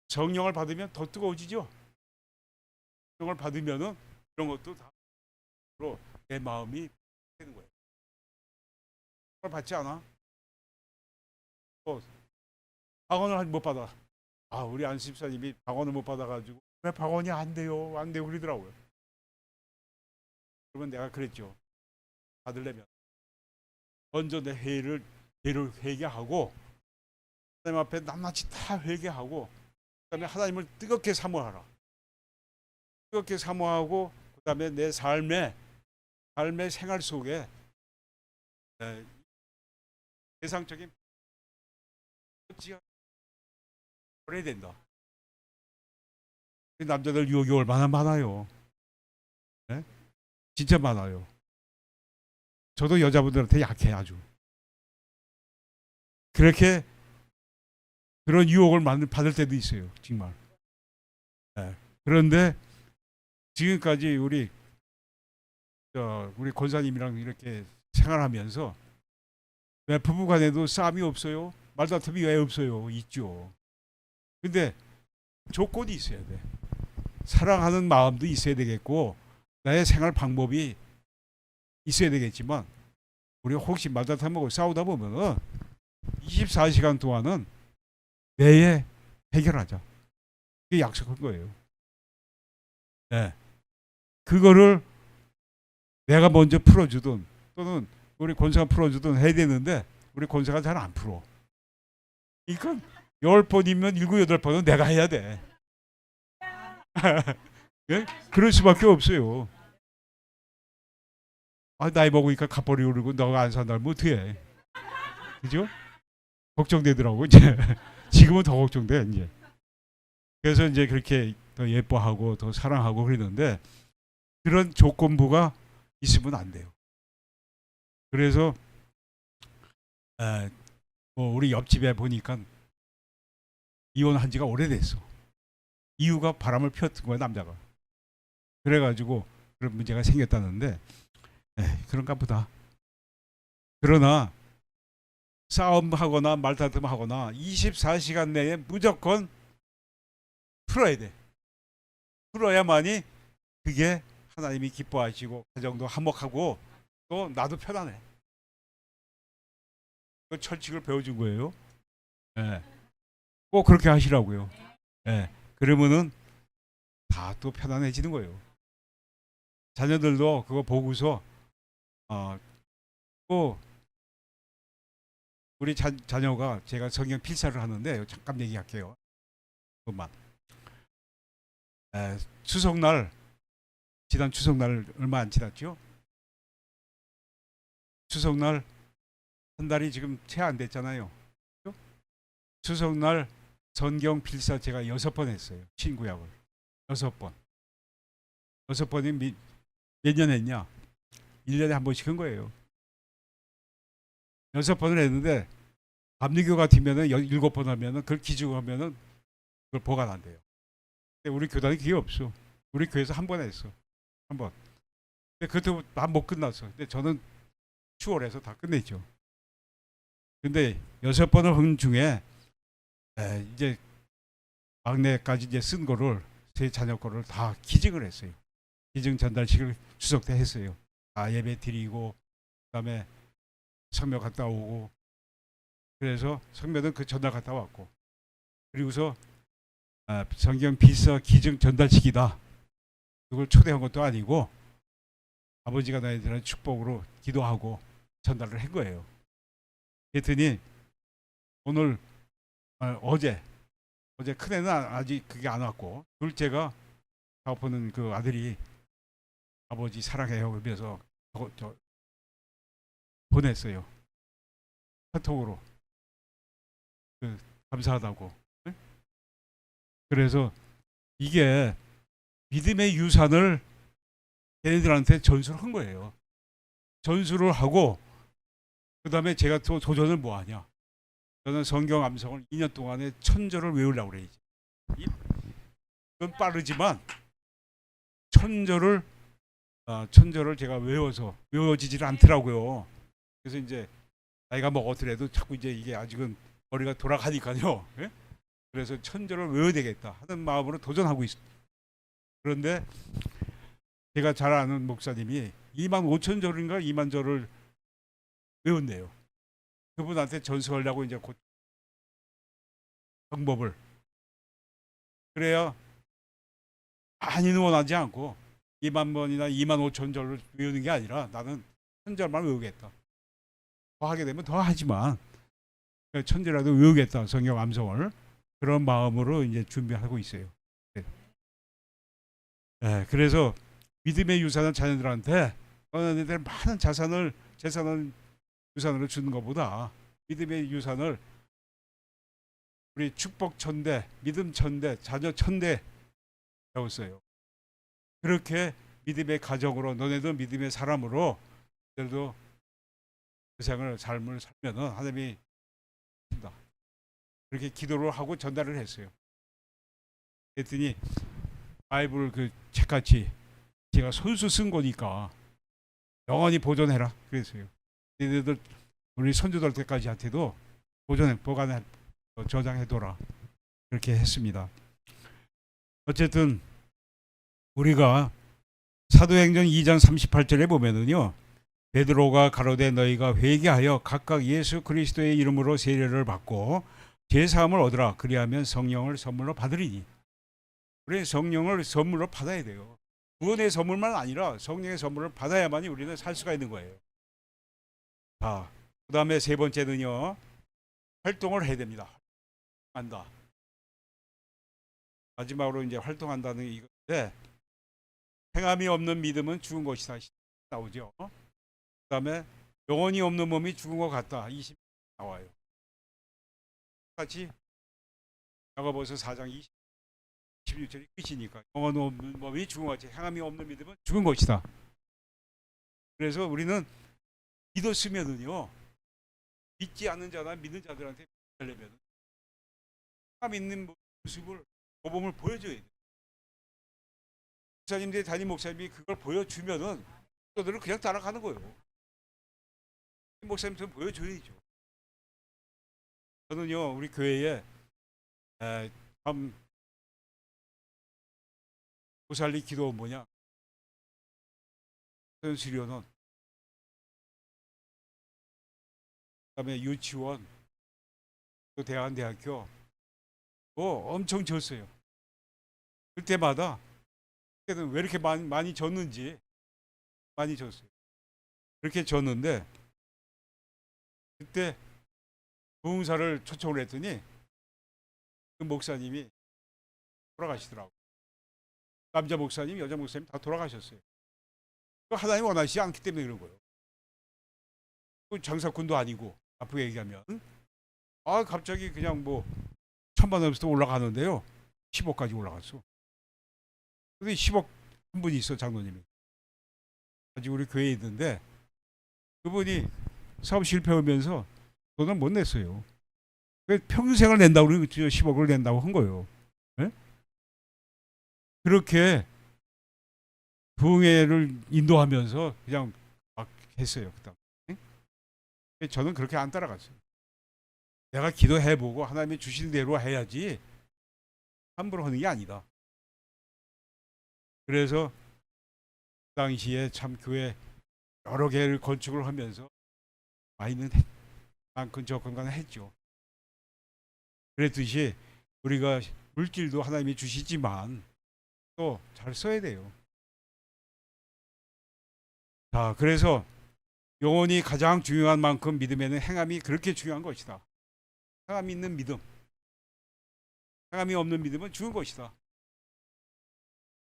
성령을 받으면 더 뜨거워지죠. 성령을 받으면은 이런 것도 다 내 마음이 되는 거예요. 성령을 받지 않아? 방언을 못 받아. 우리 안십사님이 방언을 못 받아가지고 왜 방언이 안 돼요? 안 돼요 그러더라고요. 그러면 내가 그랬죠. 받으려면 먼저 내 죄를 회개하고 하나님 앞에 낱낱이 다 회개하고 그다음에 하나님을 뜨겁게 사모하라. 뜨겁게 사모하고 그다음에 내 삶의 생활 속에 세상적인 버려야 된다. 남자들 유혹이 얼마나 많아요. 네? 진짜 많아요. 저도 여자분들한테 약해 아주. 그렇게 그런 유혹을 받을 때도 있어요. 정말. 네. 그런데 지금까지 우리 권사님이랑 이렇게 생활하면서 왜 부부간에도 싸움이 없어요? 말다툼이 왜 없어요? 있죠. 근데 조건이 있어야 돼. 사랑하는 마음도 있어야 되겠고 나의 생활 방법이 있어야 되겠지만 우리가 혹시 말다툼하고 싸우다 보면은 24시간 동안은 내에 해결하자. 그게 약속한 거예요. 네. 그거를 내가 먼저 풀어주든 또는 우리 권사가 풀어주든 해야 되는데 우리 권사가 잘 안 풀어. 그러니까 10번이면 7, 8번은 내가 해야 돼. 예? 그럴 수밖에 없어요. 나이 먹으니까 갑벌이 오르고 너가 안 산다면 어떡해. 그죠? 걱정되더라고 이제. 지금은 더 걱정돼 이제. 그래서 이제 그렇게 더 예뻐하고 더 사랑하고 그러는데 그런 조건부가 있으면 안 돼요. 그래서 우리 옆집에 보니까 이혼한 지가 오래됐어. 이유가 바람을 피웠던 거야 남자가. 그래가지고 그런 문제가 생겼다는데 그런가 보다. 그러나 싸움하거나 말다툼하거나 24시간 내에 무조건 풀어야 돼. 풀어야만이 그게 하나님이 기뻐하시고 가정도 화목하고 또 나도 편안해. 그 철칙을 배워준 거예요. 예. 꼭 그렇게 하시라고요. 예. 그러면은 다 또 편안해지는 거예요. 자녀들도 그거 보고서 또 우리 자녀가 제가 성경 필사를 하는데 잠깐 얘기할게요. 그만. 추석날 지난 추석날 얼마 안 지났죠? 추석날 한 달이 지금 채 안 됐잖아요. 추석날 성경 필사 제가 6번 했어요. 신구약을 6번. 6번이 몇 년 했냐? 1년에 한 번씩 한 거예요. 6번을 했는데 감리교 같으면은 7번 하면은 그걸 기준하면은 그걸 보관한대요. 근데 우리 교단이 그게 없어. 우리 교회에서 한 번 했어. 한 번. 근데 그것도 못 끝났어. 근데 저는 추월해서 다 끝냈죠. 근데 6번을 한 중에 이제 막내까지 이제 쓴 거를 제 자녀 거를 다 기증을 했어요. 기증 전달식을 추석 때 했어요. 다 예배 드리고 그다음에 성묘 갔다 오고 그래서 성묘는 그 전날 갔다 왔고 그리고서 성경 필사 기증 전달식이다. 그걸 초대한 것도 아니고 아버지가 너희들한테 축복으로 기도하고 전달을 한 거예요. 그랬더니 오늘 어제 큰애는 아직 그게 안 왔고 둘째가 작업하는 그 아들이 아버지 사랑해요 그러면서 보냈어요. 카톡으로 감사하다고. 네? 그래서 이게 믿음의 유산을 걔네들한테 전수를 한 거예요. 전수를 하고 그 다음에 제가 또 도전을 뭐 하냐. 저는 성경 암송을 2년 동안에 1000절을 외우려고 그래야지. 이건 빠르지만 1000절을 제가 외워지질 않더라고요. 그래서 이제 나이가 먹었더라도 자꾸 이제 이게 아직은 머리가 돌아가니까요. 예? 그래서 1000절을 외워야 되겠다 하는 마음으로 도전하고 있습니다. 그런데 제가 잘 아는 목사님이 25,000절인가 2만 절을 외운대요. 그분한테 전수하려고 이제 곧 방법을 그래야 많이는 원하지 않고 2만 번이나 25,000절을 외우는 게 아니라 나는 1000절만 외우겠다. 더 하게 되면 더 하지만 천지라도 외우겠다 성경 암송을 그런 마음으로 이제 준비하고 있어요. 네. 네, 그래서 믿음의 유산을 자녀들한테 어른들 많은 재산을 유산으로 주는 것보다 믿음의 유산을 우리 축복 천대, 믿음 천대, 자녀 천대 배웠어요. 그렇게 믿음의 가정으로 너네도 믿음의 사람으로 너희들도 그 삶을 살면은 하나님이 준다. 그렇게 기도를 하고 전달을 했어요. 그랬더니 바이블 그 책같이 제가 손수 쓴 거니까 영원히 보존해라 그랬어요. 너희들 우리 손주들 때까지한테도 보관해 저장해둬라 그렇게 했습니다. 어쨌든 우리가 사도행전 2장 38절에 보면은요, 베드로가 가로되 너희가 회개하여 각각 예수 그리스도의 이름으로 세례를 받고 제사함을 얻으라. 그리하면 성령을 선물로 받으리니. 우리 성령을 선물로 받아야 돼요. 구원의 선물만 아니라 성령의 선물을 받아야만이 우리는 살 수가 있는 거예요. 자, 그 다음에 세 번째는요, 활동을 해야 됩니다. 한다. 마지막으로 이제 활동한다는 이건데, 행함이 없는 믿음은 죽은 것이다 나오죠. 그 다음에 영혼이 없는 몸이 죽은 것 같다 20 나와요. 같이 야고보서 4장 26절이 끝이니까 영혼 없는 몸이 죽은 것 같이 행함이 없는 믿음은 죽은 것이다. 그래서 우리는 믿었으면은요, 믿지 않는 자나 믿는 자들한테 하려면 행함 있는 모습을 모범을 보여줘야 돼요. 목사님들 담임 목사님이 그걸 보여주면은 저들은 그냥 따라가는 거예요. 목사님처럼 보여줘야죠. 저는요 우리 교회에 참 고살리 기도 뭐냐 수련원 그다음에 유치원 또 대한대학교 뭐 엄청 줬어요. 그때마다 왜 이렇게 많이 줬는지 많이 줬어요. 그렇게 줬는데 그때 부흥사를 초청을 했더니 그 목사님이 돌아가시더라고요. 남자 목사님, 여자 목사님 다 돌아가셨어요. 하나님 원하시지 않기 때문에 그런 거예요. 장사꾼도 아니고 나쁘게 얘기하면 갑자기 그냥 뭐 1,000만 원부터 올라가는데요. 10억까지 올라갔어. 근데 10억 한 분이 있어, 장로님이. 아직 우리 교회에 있는데 그분이 사업 실패하면서 돈을 못 냈어요. 평생을 낸다고 그러고 10억을 낸다고 한 거예요. 네? 그렇게 부흥회를 인도하면서 그냥 막 했어요. 그다음. 저는 그렇게 안 따라갔어요. 내가 기도해보고 하나님이 주신 대로 해야지 함부로 하는 게 아니다. 그래서 그 당시에 참 교회 여러 개를 건축을 하면서 많이는 근처 건강을 했죠. 그랬듯이 우리가 물질도 하나님이 주시지만 또 잘 써야 돼요. 자, 그래서 영혼이 가장 중요한 만큼 믿음에는 행함이 그렇게 중요한 것이다. 행함이 있는 믿음, 행함이 없는 믿음은 죽은 것이다.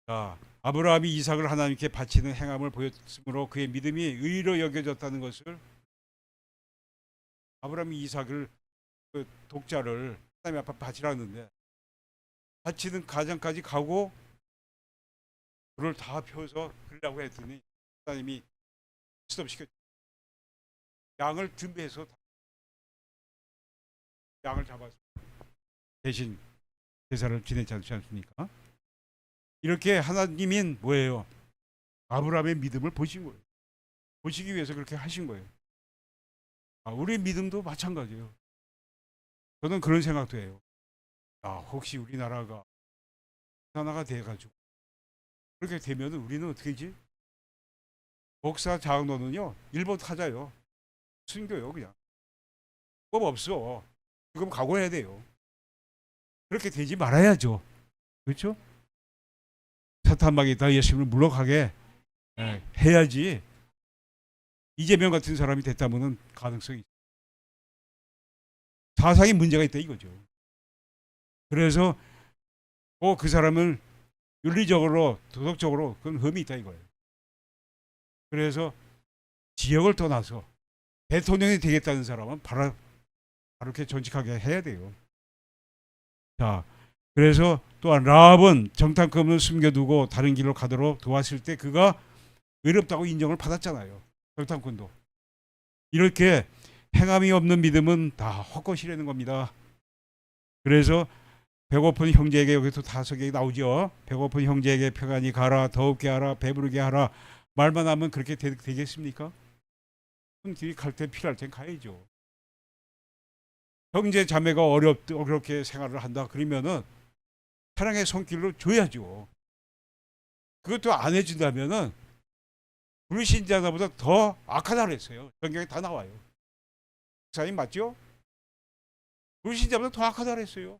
자, 아브라함이 이삭을 하나님께 바치는 행함을 보였으므로 그의 믿음이 의로 여겨졌다는 것을, 아브라함이 이삭을 그 독자를 하나님 앞에 바치라는데 바치는 과정까지 가고 불을 다 펴서 그러려고 했더니 하나님이 스톱시켰죠. 양을 준비해서 양을 잡아서 대신 제사를 지내지 않습니까? 이렇게 하나님인 뭐예요? 아브라함의 믿음을 보신 거예요. 보시기 위해서 그렇게 하신 거예요. 우리 믿음도 마찬가지예요. 저는 그런 생각도 해요. 혹시 우리나라가 하나가 돼가지고 그렇게 되면 우리는 어떻게 하지? 목사 장로는요 일본 타자요. 순교요 그냥. 법 없어. 그럼 각오해야 돼요. 그렇게 되지 말아야죠. 그렇죠? 사탄막이 다 예수님을 물러가게 해야지. 이재명 같은 사람이 됐다면 가능성이 있어요. 사상에 문제가 있다 이거죠. 그래서 그 사람은 윤리적으로 도덕적으로 그건 흠이 있다 이거예요. 그래서 지역을 떠나서 대통령이 되겠다는 사람은 바로 이렇게 정직하게 해야 돼요. 자, 그래서 또한 라합은 정탐꾼을 숨겨두고 다른 길로 가도록 도왔을 때 그가 의롭다고 인정을 받았잖아요. 정탐꾼도. 이렇게 행함이 없는 믿음은 다 헛것이라는 겁니다. 그래서 배고픈 형제에게, 여기서 5개 나오죠. 배고픈 형제에게 평안히 가라, 더웁게 하라, 배부르게 하라. 말만 하면 그렇게 되겠습니까? 길이 갈 때 필요할 땐 가야죠. 형제 자매가 어렵게 생활을 한다 그러면은 사랑의 손길로 줘야죠. 그것도 안 해준다면은 불신자보다 더 악하다 그랬어요. 성경에 다 나와요. 목사님 맞죠? 불신자보다 더 악하다 그랬어요.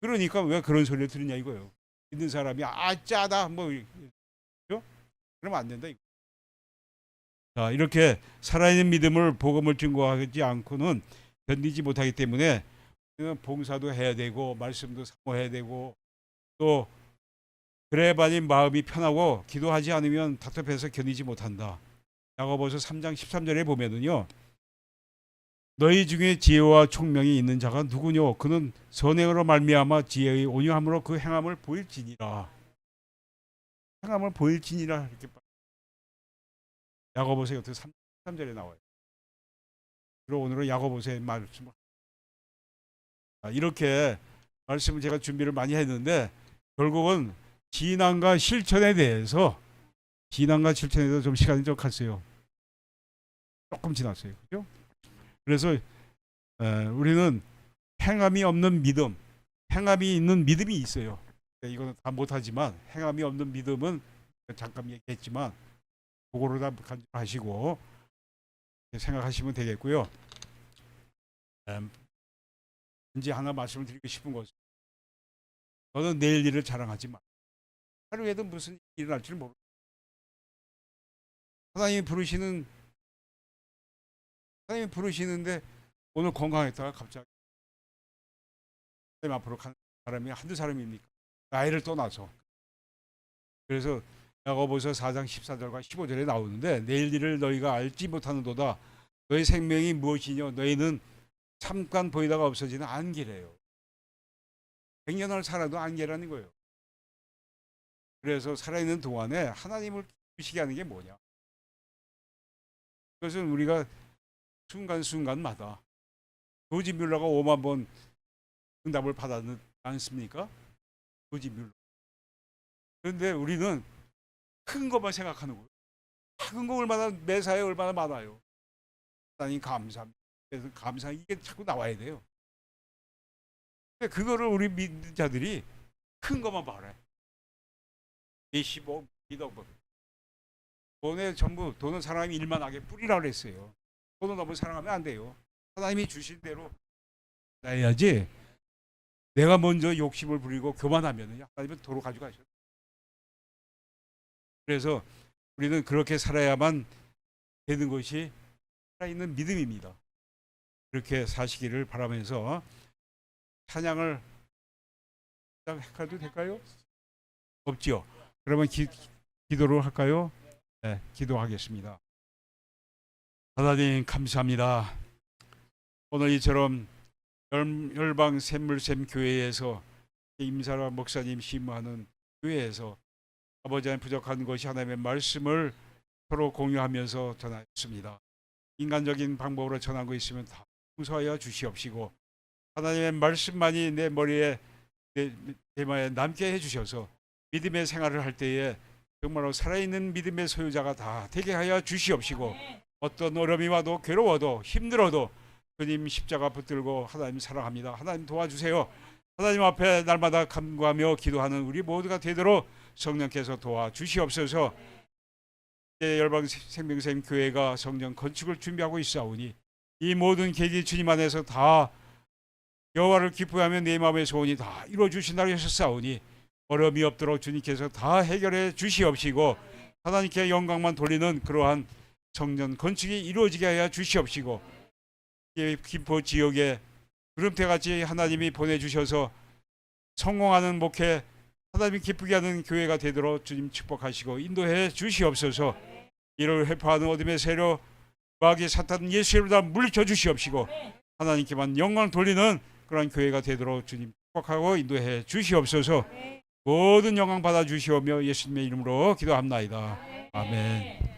그러니까 왜 그런 소리를 들으냐 이거예요. 믿는 사람이 짜다 뭐 그렇죠? 그러면 안 된다 이거. 자, 이렇게 살아있는 믿음을 복음을 증거하지 않고는 견디지 못하기 때문에 봉사도 해야 되고 말씀도 사모해야 되고 또 그래야만이 마음이 편하고 기도하지 않으면 답답해서 견디지 못한다. 야고보서 3장 13절에 보면은요. 너희 중에 지혜와 총명이 있는 자가 누구뇨? 그는 선행으로 말미암아 지혜의 온유함으로 그 행함을 보일지니라. 행함을 보일지니라 이렇게 야고보서 13절에 나와요. 그리고 오늘은 야고보서의 말씀을 이렇게 말씀을 제가 준비를 많이 했는데 결국은 진앙과 실천에 대해서 좀 시간이 좀 갔어요. 조금 지났어요. 그죠? 그래서 우리는 행함이 없는 믿음, 행함이 있는 믿음이 있어요. 이거는 다 못하지만 행함이 없는 믿음은 잠깐 얘기했지만 그거로 다 간주하시고 생각하시면 되겠고요. 이제 하나 말씀을 드리고 싶은 것은 너는 내일 일을 자랑하지 마. 하루에도 무슨 일이 일어날지를 모르고 하나님이 부르시는데 오늘 건강했다가 갑자기 하나님 앞으로 가는 사람이 한두 사람입니까? 나이를 떠나서. 그래서 야고보서 4장 14절과 15절에 나오는데 내일 일을 너희가 알지 못하는도다. 너희 생명이 무엇이뇨? 너희는 잠깐 보이다가 없어지는 안개래요. 100년을 살아도 안개라는 거예요. 그래서 살아있는 동안에 하나님을 기쁘시게 하는 게 뭐냐? 그것은 우리가 순간순간마다 조지 뮬러가 5만 번 응답을 받았지 않습니까? 조지 뮬러. 그런데 우리는 큰 것만 생각하는 거예요. 작은 거 얼마나 매사에 얼마나 많아요. 하나님 감사합니다. 그래서 감사 이게 자꾸 나와야 돼요. 근데 그거를 우리 믿는 자들이 큰 것만 바래. 25, 기도 돈에 전부 돈은 사람이 일만하게 뿌리라 그랬어요. 돈은 너무 사랑하면 안 돼요. 하나님이 주신 대로 해야지. 내가 먼저 욕심을 부리고 교만하면 하나님은 도로 가져가셔. 그래서 우리는 그렇게 살아야만 되는 것이 살아있는 믿음입니다. 그렇게 사시기를 바라면서 찬양을 해도 될까요? 없지요. 그러면 기도를 할까요? 네, 기도하겠습니다. 하나님 감사합니다. 오늘 이처럼 열방 샘물샘 교회에서 임사라 목사님 심무하는 교회에서 아버지 하나님 부족한 것이 하나님의 말씀을 서로 공유하면서 전하였습니다. 인간적인 방법으로 전한 거 있으면 다 용서하여 주시옵시고 하나님의 말씀만이 내 머리에 내 마음에 남게 해주셔서 믿음의 생활을 할 때에 정말로 살아있는 믿음의 소유자가 다 되게 하여 주시옵시고 어떤 어려움이 와도 괴로워도 힘들어도 주님 십자가 붙들고 하나님 사랑합니다. 하나님 도와주세요. 하나님 앞에 날마다 간구하며 기도하는 우리 모두가 되도록 성령께서 도와주시옵소서. 열방 생명샘 교회가 성령 건축을 준비하고 있사오니 이 모든 계기 주님 안에서 다 여호와를 기뻐하며 내 마음의 소원이 다 이루어 주신다고 하셨사오니 어려움이 없도록 주님께서 다 해결해 주시옵시고 하나님께 영광만 돌리는 그러한 성전 건축이 이루어지게 하여 주시옵시고 김포 지역에 구름대같이 하나님이 보내주셔서 성공하는 목회, 하나님이 기쁘게 하는 교회가 되도록 주님 축복하시고 인도해 주시옵소서. 이를 회파하는 어둠의 세력, 마귀 사탄 예수의 이름으로 다 물리쳐 주시옵시고 하나님께만 영광을 돌리는 그런 교회가 되도록 주님 축복하고 인도해 주시옵소서. 모든 영광 받아 주시오며 예수님의 이름으로 기도합나이다. 아멘.